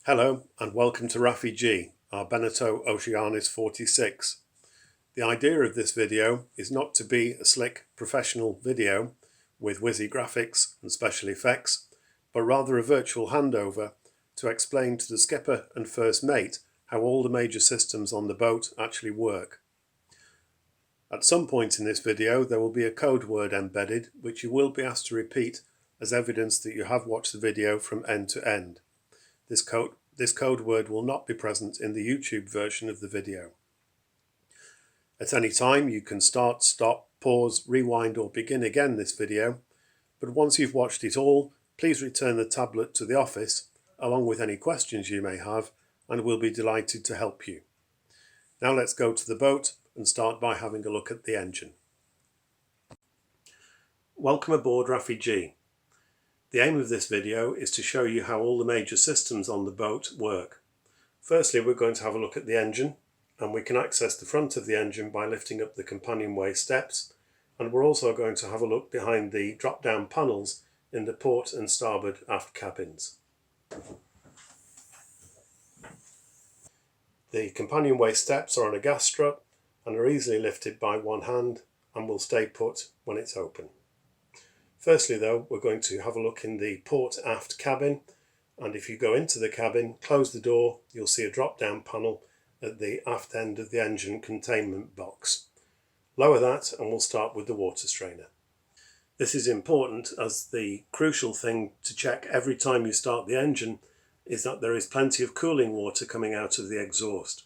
Hello and welcome to Raphy G, our Beneteau Oceanis 46. The idea of this video is not to be a slick professional video with whizzy graphics and special effects, but rather a virtual handover to explain to the skipper and first mate how all the major systems on the boat actually work. At some point in this video there will be a code word embedded which you will be asked to repeat as evidence that you have watched the video from end to end. This code word will not be present in the YouTube version of the video. At any time you can start, stop, pause, rewind or begin again this video, but once you've watched it all, please return the tablet to the office along with any questions you may have, and we'll be delighted to help you. Now let's go to the boat and start by having a look at the engine. Welcome aboard Raphy G. The aim of this video is to show you how all the major systems on the boat work. Firstly, we're going to have a look at the engine, and we can access the front of the engine by lifting up the companionway steps, and we're also going to have a look behind the drop-down panels in the port and starboard aft cabins. The companionway steps are on a gas strut and are easily lifted by one hand and will stay put when it's open. Firstly though, we're going to have a look in the port aft cabin, and if you go into the cabin, close the door, you'll see a drop down panel at the aft end of the engine containment box. Lower that and we'll start with the water strainer. This is important as the crucial thing to check every time you start the engine is that there is plenty of cooling water coming out of the exhaust.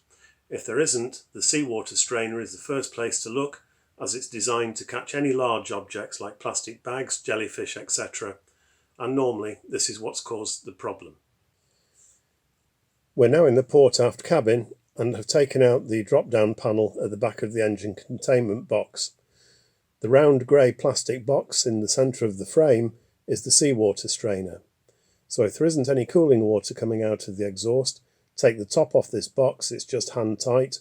If there isn't, the seawater strainer is the first place to look, as it's designed to catch any large objects like plastic bags, jellyfish, etc. And normally this is what's caused the problem. We're now in the port aft cabin and have taken out the drop-down panel at the back of the engine containment box. The round grey plastic box in the centre of the frame is the seawater strainer. So if there isn't any cooling water coming out of the exhaust, take the top off this box, it's just hand tight,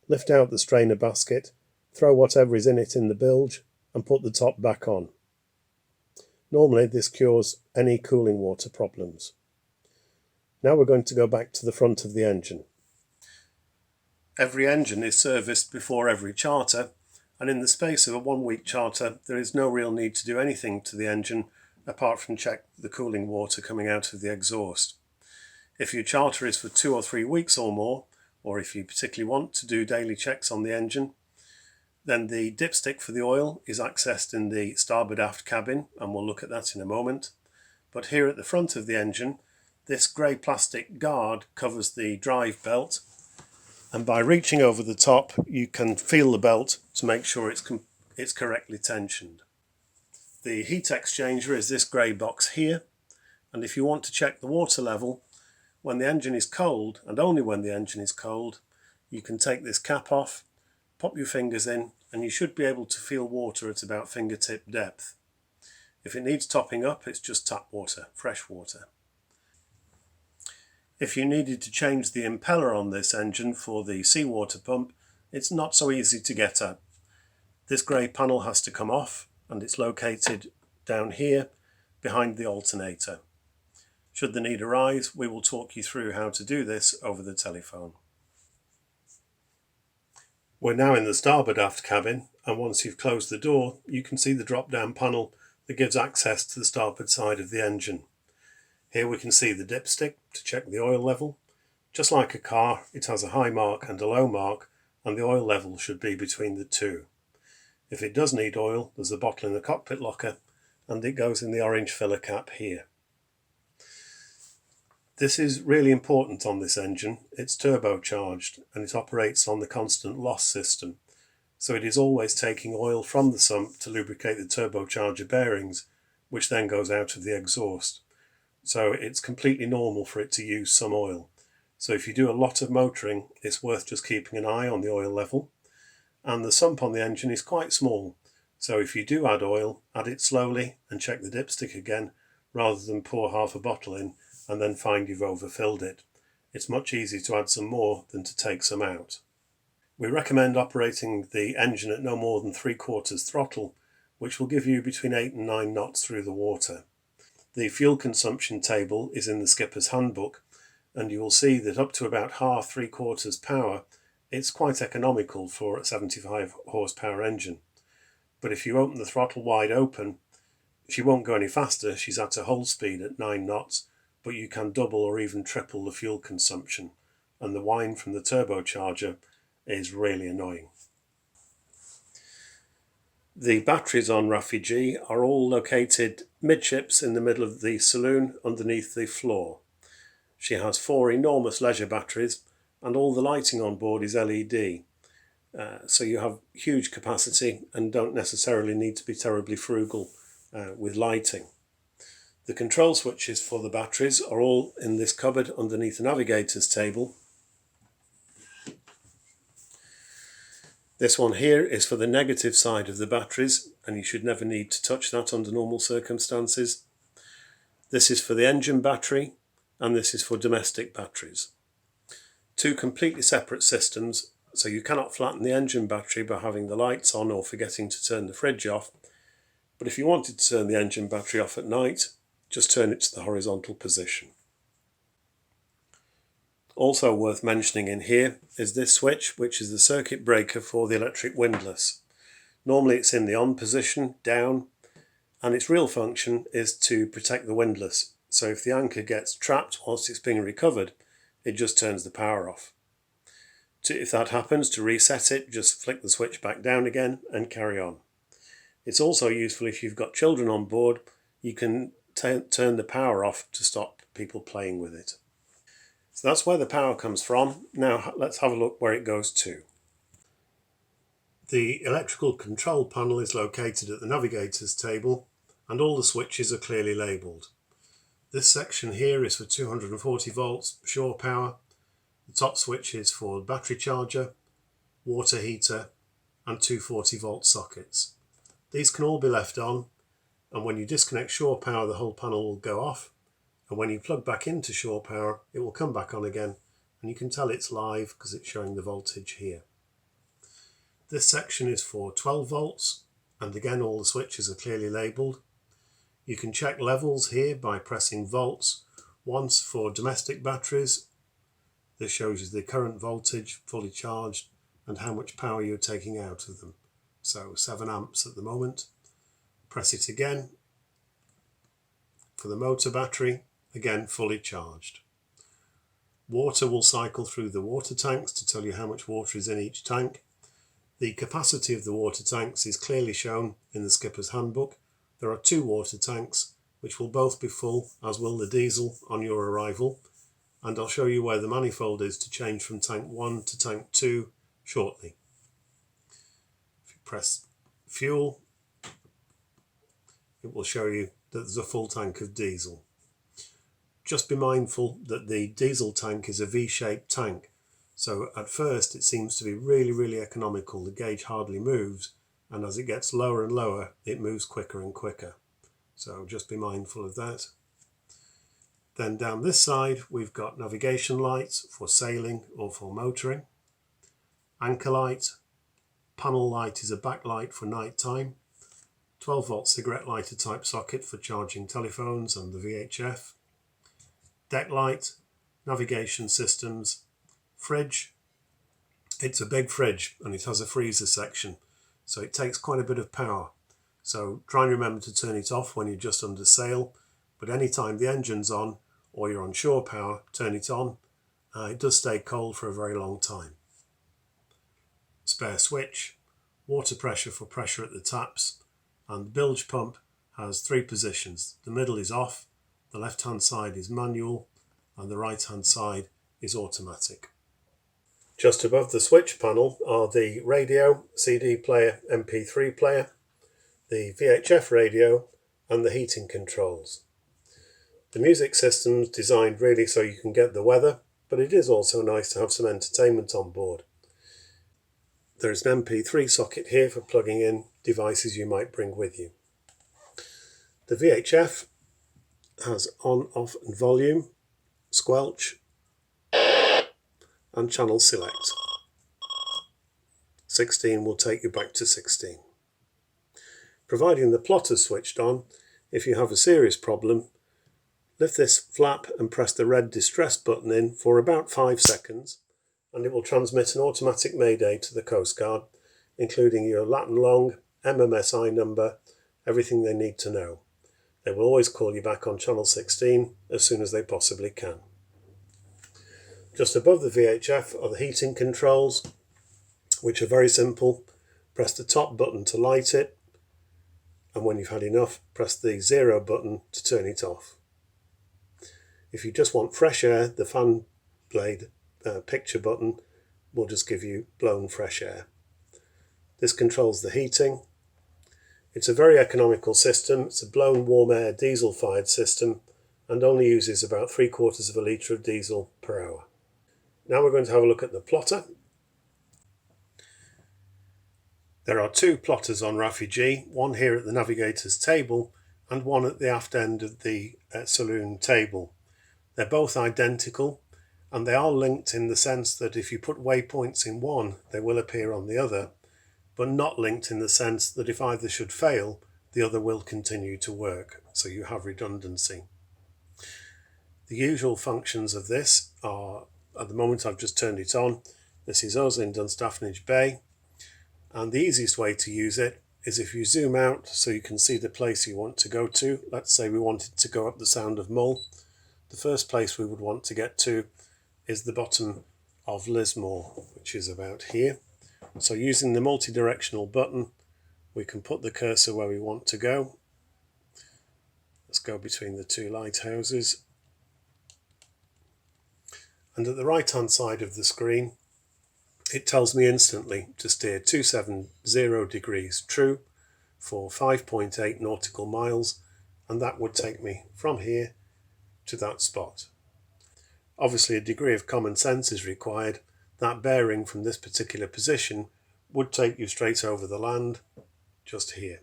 lift out the strainer basket, throw whatever is in it in the bilge and put the top back on. Normally this cures any cooling water problems. Now we're going to go back to the front of the engine. Every engine is serviced before every charter, and in the space of a 1 week charter there is no real need to do anything to the engine apart from check the cooling water coming out of the exhaust. If your charter is for 2 or 3 weeks or more, or if you particularly want to do daily checks on the engine, then the dipstick for the oil is accessed in the starboard aft cabin, and we'll look at that in a moment. But here at the front of the engine, this grey plastic guard covers the drive belt, and by reaching over the top you can feel the belt to make sure it's correctly tensioned. The heat exchanger is this grey box here, and if you want to check the water level, when the engine is cold, and only when the engine is cold, you can take this cap off, pop your fingers in, and you should be able to feel water at about fingertip depth. If it needs topping up, it's just tap water, fresh water. If you needed to change the impeller on this engine for the seawater pump, it's not so easy to get at. This grey panel has to come off, and it's located down here behind the alternator. Should the need arise, we will talk you through how to do this over the telephone. We're now in the starboard aft cabin, and once you've closed the door, you can see the drop-down panel that gives access to the starboard side of the engine. Here we can see the dipstick to check the oil level. Just like a car, it has a high mark and a low mark, and the oil level should be between the two. If it does need oil, there's a bottle in the cockpit locker, and it goes in the orange filler cap here. This is really important on this engine. It's turbocharged and it operates on the constant loss system. So it is always taking oil from the sump to lubricate the turbocharger bearings, which then goes out of the exhaust. So it's completely normal for it to use some oil. So if you do a lot of motoring, it's worth just keeping an eye on the oil level. And the sump on the engine is quite small. So if you do add oil, add it slowly and check the dipstick again, rather than pour half a bottle in and then find you've overfilled it. It's much easier to add some more than to take some out. We recommend operating the engine at no more than 3/4 throttle, which will give you between 8 and 9 knots through the water. The fuel consumption table is in the skipper's handbook, and you will see that up to about half, 3/4 power, it's quite economical for a 75 horsepower engine. But if you open the throttle wide open, she won't go any faster. She's at a hold speed at 9 knots, but you can double or even triple the fuel consumption, and the whine from the turbocharger is really annoying. The batteries on Raphy G are all located midships in the middle of the saloon underneath the floor. She has 4 enormous leisure batteries, and all the lighting on board is LED. So you have huge capacity and don't necessarily need to be terribly frugal with lighting. The control switches for the batteries are all in this cupboard underneath the navigator's table. This one here is for the negative side of the batteries, and you should never need to touch that under normal circumstances. This is for the engine battery, and this is for domestic batteries. 2 completely separate systems, so you cannot flatten the engine battery by having the lights on or forgetting to turn the fridge off. But if you wanted to turn the engine battery off at night, just turn it to the horizontal position. Also worth mentioning in here is this switch, which is the circuit breaker for the electric windlass. Normally it's in the on position, down, and its real function is to protect the windlass. So if the anchor gets trapped whilst it's being recovered, it just turns the power off. If that happens, to reset it, just flick the switch back down again and carry on. It's also useful if you've got children on board. You can turn the power off to stop people playing with it. So that's where the power comes from. Now let's have a look where it goes to. The electrical control panel is located at the navigator's table, and all the switches are clearly labelled. This section here is for 240 volts shore power. The top switch is for battery charger, water heater, and 240 volt sockets. These can all be left on, and when you disconnect shore power, the whole panel will go off. And when you plug back into shore power, it will come back on again, and you can tell it's live because it's showing the voltage here. This section is for 12 volts, and again all the switches are clearly labelled. You can check levels here by pressing volts. Once for domestic batteries, this shows you the current voltage, fully charged, and how much power you're taking out of them. So 7 amps at the moment. Press it again for the motor battery, again fully charged. Water will cycle through the water tanks to tell you how much water is in each tank. The capacity of the water tanks is clearly shown in the skipper's handbook. There are 2 water tanks which will both be full, as will the diesel on your arrival, and I'll show you where the manifold is to change from tank 1 to tank 2 shortly. If you press fuel, it will show you that there's a full tank of diesel. Just be mindful that the diesel tank is a V-shaped tank, so at first it seems to be really economical. The gauge hardly moves, and as it gets lower and lower, it moves quicker and quicker. So just be mindful of that. Then down this side, we've got navigation lights for sailing or for motoring, anchor light, panel light is a backlight for night time, 12 volt cigarette lighter type socket for charging telephones and the VHF, deck light, navigation systems, fridge. It's a big fridge and it has a freezer section, so it takes quite a bit of power. So try and remember to turn it off when you're just under sail, but anytime the engine's on or you're on shore power, turn it on. It does stay cold for a very long time. Spare switch, water pressure for pressure at the taps, and the bilge pump has 3 positions. The middle is off, the left hand side is manual, and the right hand side is automatic. Just above the switch panel are the radio, CD player, MP3 player, the VHF radio, and the heating controls. The music system's designed really so you can get the weather, but it is also nice to have some entertainment on board. There is an MP3 socket here for plugging in devices you might bring with you. The VHF has on, off and volume, squelch, and channel select. 16 will take you back to 16. Providing the plotter's switched on, if you have a serious problem, Lift this flap and press the red distress button in for about 5 seconds, and it will transmit an automatic mayday to the Coast Guard, including your Latin long, MMSI number, everything they need to know. They will always call you back on channel 16 as soon as they possibly can. Just above the VHF are the heating controls, which are very simple. Press the top button to light it, and when you've had enough, press the 0 button to turn it off. If you just want fresh air, the fan blade picture button will just give you blown fresh air. This controls the heating. It's a very economical system. It's a blown warm air diesel fired system and only uses about 3/4 of a litre of diesel per hour. Now we're going to have a look at the plotter. There are 2 plotters on Raphy G, one here at the navigator's table and one at the aft end of the saloon table. They're both identical, and they are linked in the sense that if you put waypoints in one, they will appear on the other, but not linked in the sense that if either should fail, the other will continue to work, so you have redundancy. The usual functions of this are, at the moment I've just turned it on, this is us in Dunstafnage Bay, and the easiest way to use it is if you zoom out so you can see the place you want to go to. Let's say we wanted to go up the Sound of Mull. The first place we would want to get to is the bottom of Lismore, which is about here. So using the multi-directional button, we can put the cursor where we want to go. Let's go between the 2 lighthouses. And at the right hand side of the screen, it tells me instantly to steer 270 degrees true for 5.8 nautical miles, and that would take me from here to that spot. Obviously a degree of common sense is required. That bearing from this particular position would take you straight over the land, just here.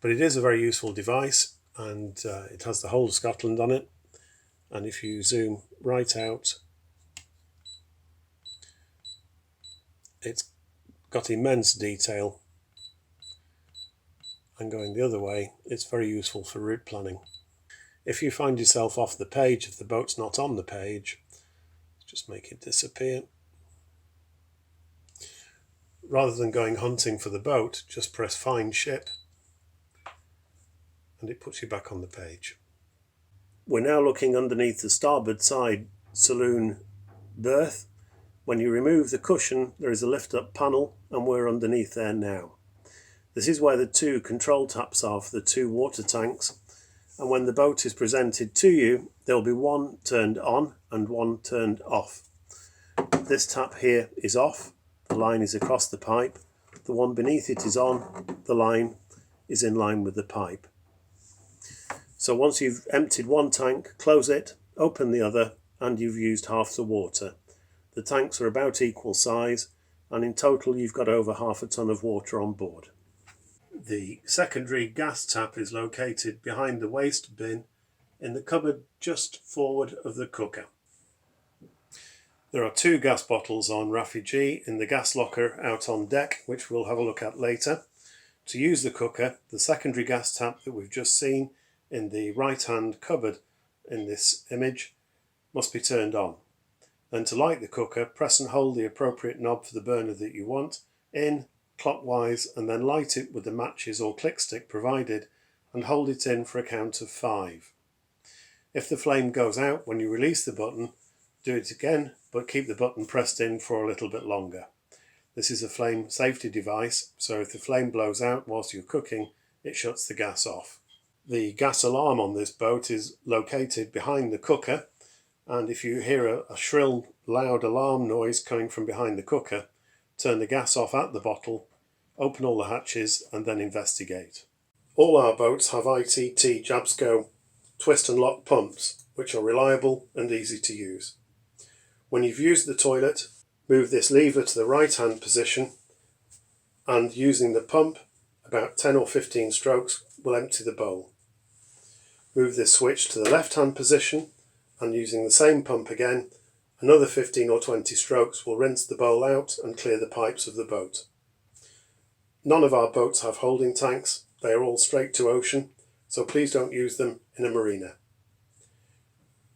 But it is a very useful device, and it has the whole of Scotland on it. And if you zoom right out, it's got immense detail, and going the other way, it's very useful for route planning. If you find yourself off the page, if the boat's not on the page, just make it disappear. Rather than going hunting for the boat, just press Find Ship and it puts you back on the page. We're now looking underneath the starboard side saloon berth. When you remove the cushion, there is a lift up panel and we're underneath there now. This is where the 2 control taps are for the 2 water tanks. And when the boat is presented to you, there'll be one turned on and one turned off. This tap here is off, the line is across the pipe. The one beneath it is on, the line is in line with the pipe. So once you've emptied one tank, close it, open the other, and you've used half the water. The tanks are about equal size, and in total you've got over half a ton of water on board. The secondary gas tap is located behind the waste bin in the cupboard just forward of the cooker. There are 2 gas bottles on Raphy G in the gas locker out on deck, which we'll have a look at later. To use the cooker, the secondary gas tap that we've just seen in the right hand cupboard in this image must be turned on. Then to light the cooker, press and hold the appropriate knob for the burner that you want in clockwise, and then light it with the matches or click stick provided and hold it in for a count of 5. If the flame goes out when you release the button, do it again, but keep the button pressed in for a little bit longer. This is a flame safety device, so if the flame blows out whilst you're cooking, it shuts the gas off. The gas alarm on this boat is located behind the cooker, and if you hear a shrill, loud alarm noise coming from behind the cooker, turn the gas off at the bottle, open all the hatches and then investigate. All our boats have ITT Jabsco twist and lock pumps, which are reliable and easy to use. When you've used the toilet, move this lever to the right hand position, and using the pump, about 10 or 15 strokes will empty the bowl. Move this switch to the left hand position, and using the same pump again, another 15 or 20 strokes will rinse the bowl out and clear the pipes of the boat. None of our boats have holding tanks, they are all straight to ocean, so please don't use them in a marina.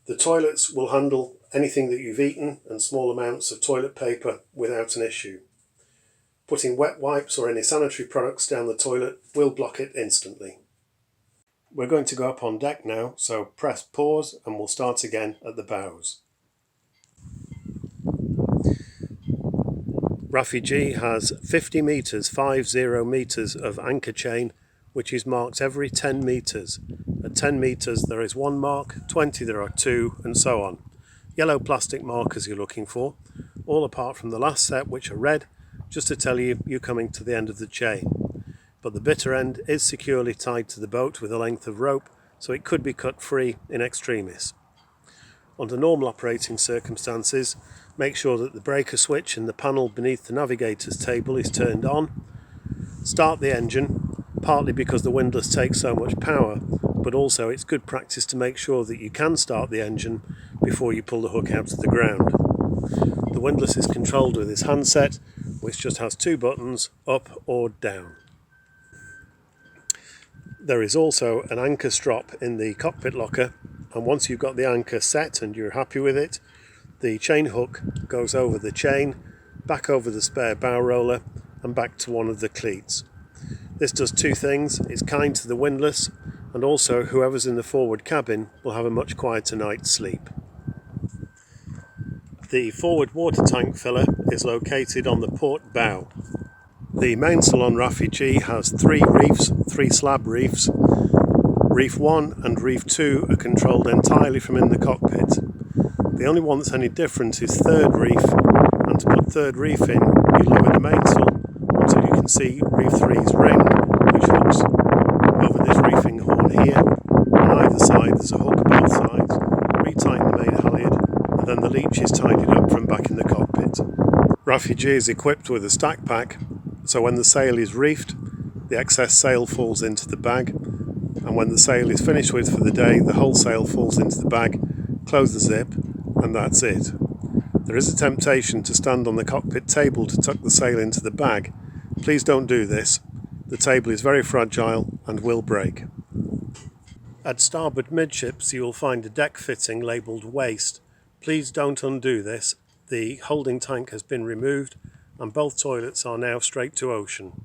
The toilets will handle anything that you've eaten and small amounts of toilet paper without an issue. Putting wet wipes or any sanitary products down the toilet will block it instantly. We're going to go up on deck now, so press pause and we'll start again at the bows. Raphy G has 50 metres, 50 metres of anchor chain, which is marked every 10 metres. At 10 metres there is 1 mark, 20 there are 2, and so on. Yellow plastic markers you're looking for, all apart from the last set, which are red, just to tell you you're coming to the end of the chain. But the bitter end is securely tied to the boat with a length of rope, so it could be cut free in extremis. Under normal operating circumstances, make sure that the breaker switch in the panel beneath the navigator's table is turned on. Start the engine, partly because the windlass takes so much power, but also it's good practice to make sure that you can start the engine before you pull the hook out of the ground. The windlass is controlled with this handset, which just has 2 buttons, up or down. There is also an anchor strop in the cockpit locker, and once you've got the anchor set and you're happy with it, the chain hook goes over the chain, back over the spare bow roller and back to one of the cleats. This does 2 things: it's kind to the windlass, and also whoever's in the forward cabin will have a much quieter night's sleep. The forward water tank filler is located on the port bow. The mainsail on Raphy G has 3 reefs, 3 slab reefs. Reef 1 and Reef 2 are controlled entirely from in the cockpit. The only one that's any different is 3rd reef, and to put 3rd reef in, you lower the mainsail until you can see Reef 3's ring, which hooks over this reefing horn here. On either side there's a hook both sides. Retighten the main halyard, and then the leech is tidied up from back in the cockpit. Raphy G is equipped with a stack pack, so when the sail is reefed, the excess sail falls into the bag, and when the sail is finished with for the day, the whole sail falls into the bag. Close the zip, and that's it. There is a temptation to stand on the cockpit table to tuck the sail into the bag. Please don't do this. The table is very fragile and will break. At starboard midships you will find a deck fitting labelled waste. Please don't undo this. The holding tank has been removed and both toilets are now straight to ocean.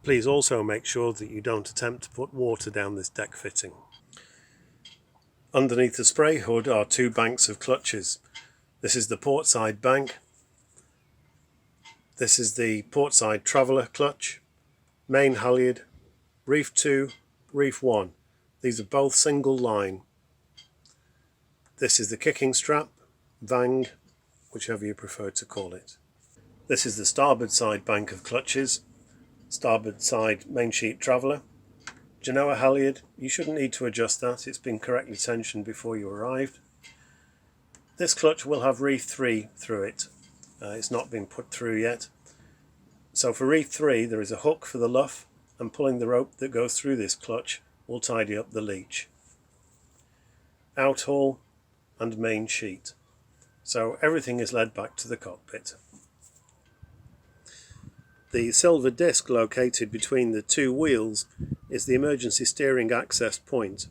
Please also make sure that you don't attempt to put water down this deck fitting. Underneath the spray hood are 2 banks of clutches. This is the portside bank. This is the portside traveller clutch, main halyard, reef 2, reef 1. These are both single line. This is the kicking strap, vang, whichever you prefer to call it. This is the starboard side bank of clutches, starboard side main sheet traveller. Genoa halyard, you shouldn't need to adjust that, it's been correctly tensioned before you arrived. This clutch will have reef 3 through it. It's not been put through yet. So for reef 3 there is a hook for the luff, and pulling the rope that goes through this clutch will tidy up the leech. Outhaul and main sheet. So everything is led back to the cockpit. The silver disc located between the 2 wheels is the emergency steering access point.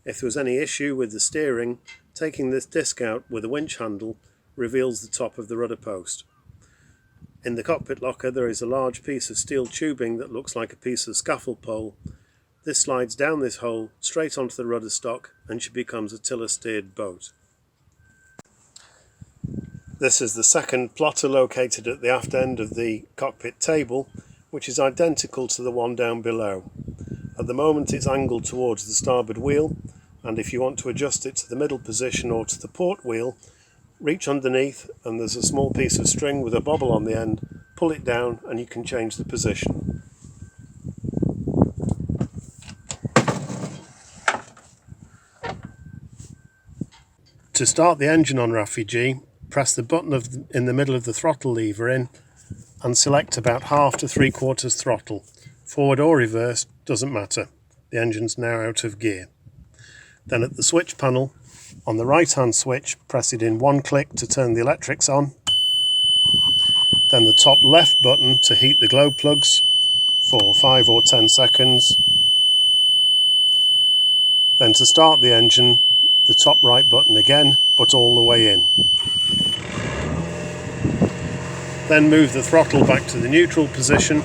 If there was any issue with the steering, taking this disc out with a winch handle reveals the top of the rudder post. In the cockpit locker there is a large piece of steel tubing that looks like a piece of scaffold pole. This slides down this hole straight onto the rudder stock and she becomes a tiller steered boat. This is the second plotter located at the aft end of the cockpit table, which is identical to the one down below. At the moment it's angled towards the starboard wheel, and if you want to adjust it to the middle position or to the port wheel, reach underneath and there's a small piece of string with a bobble on the end, pull it down and you can change the position. To start the engine on Raphy G, press the button in the middle of the throttle lever in and select about 1/2 to 3/4 throttle. Forward or reverse, doesn't matter. The engine's now out of gear. Then at the switch panel, on the right hand switch, press it in 1 click to turn the electrics on. Then the top left button to heat the glow plugs for 5 or 10 seconds. Then to start the engine, the top right button again, but all the way in. Then move the throttle back to the neutral position.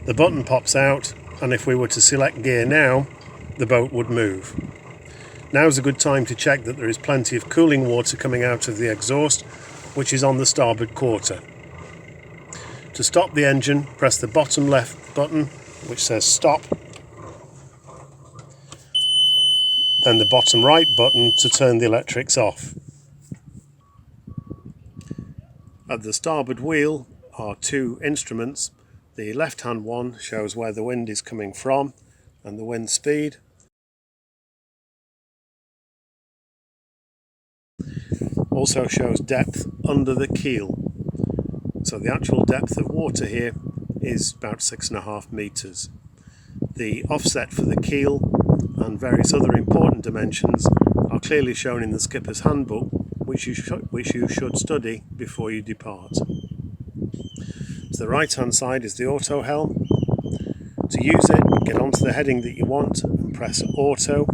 The button pops out, and if we were to select gear now, the boat would move. Now's a good time to check that there is plenty of cooling water coming out of the exhaust, which is on the starboard quarter. To stop the engine, press the bottom left button, which says stop, then the bottom right button to turn the electrics off. At the starboard wheel are two instruments. The left hand one shows where the wind is coming from and the wind speed. Also shows depth under the keel. So the actual depth of water here is about 6.5 meters. The offset for the keel and various other important dimensions are clearly shown in the skipper's handbook, which you should study before you depart. To the right hand side is the auto helm. To use it, get onto the heading that you want and press auto.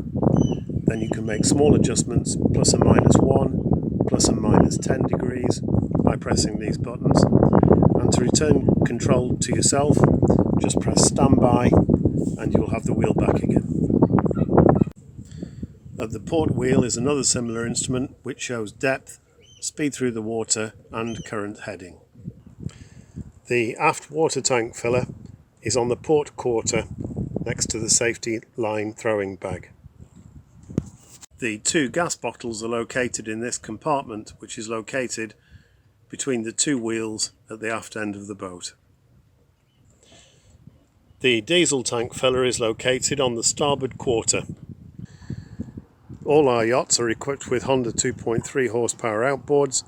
Then you can make small adjustments, plus and minus 1, plus and minus 10 degrees by pressing these buttons. And to return control to yourself, just press standby and you'll have the wheel back again. At the port wheel is another similar instrument which shows depth, speed through the water and current heading. The aft water tank filler is on the port quarter next to the safety line throwing bag. The two gas bottles are located in this compartment, which is located between the two wheels at the aft end of the boat. The diesel tank filler is located on the starboard quarter. All our yachts are equipped with Honda 2.3 horsepower outboards,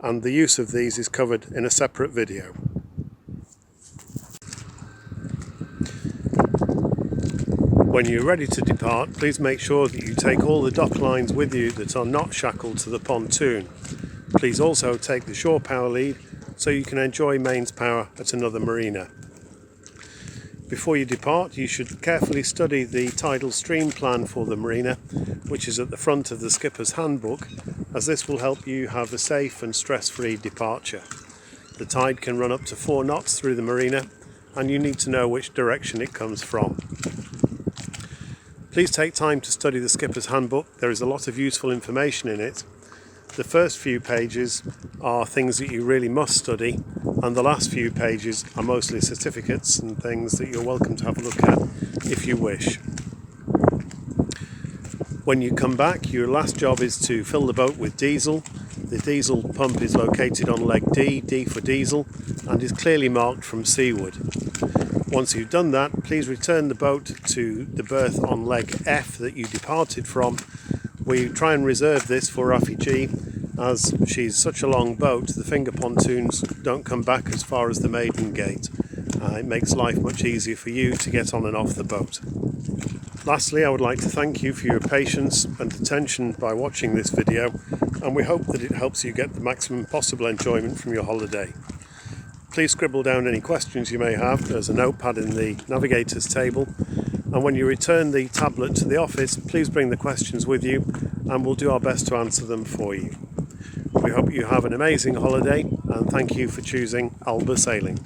and the use of these is covered in a separate video. When you're ready to depart, please make sure that you take all the dock lines with you that are not shackled to the pontoon. Please also take the shore power lead so you can enjoy mains power at another marina. Before you depart, you should carefully study the tidal stream plan for the marina, which is at the front of the skipper's handbook, as this will help you have a safe and stress-free departure. The tide can run up to 4 knots through the marina, and you need to know which direction it comes from. Please take time to study the skipper's handbook. There is a lot of useful information in it. The first few pages are things that you really must study, and the last few pages are mostly certificates and things that you're welcome to have a look at if you wish. When you come back, your last job is to fill the boat with diesel. The diesel pump is located on leg D, D for diesel, and is clearly marked from seaward. Once you've done that, please return the boat to the berth on leg F that you departed from. We try and reserve this for Raphy G, as she's such a long boat, the finger pontoons don't come back as far as the maiden gate. It makes life much easier for you to get on and off the boat. Lastly, I would like to thank you for your patience and attention by watching this video, and we hope that it helps you get the maximum possible enjoyment from your holiday. Please scribble down any questions you may have. There's a notepad in the navigator's table, and when you return the tablet to the office, please bring the questions with you and we'll do our best to answer them for you. We hope you have an amazing holiday, and thank you for choosing Alba Sailing.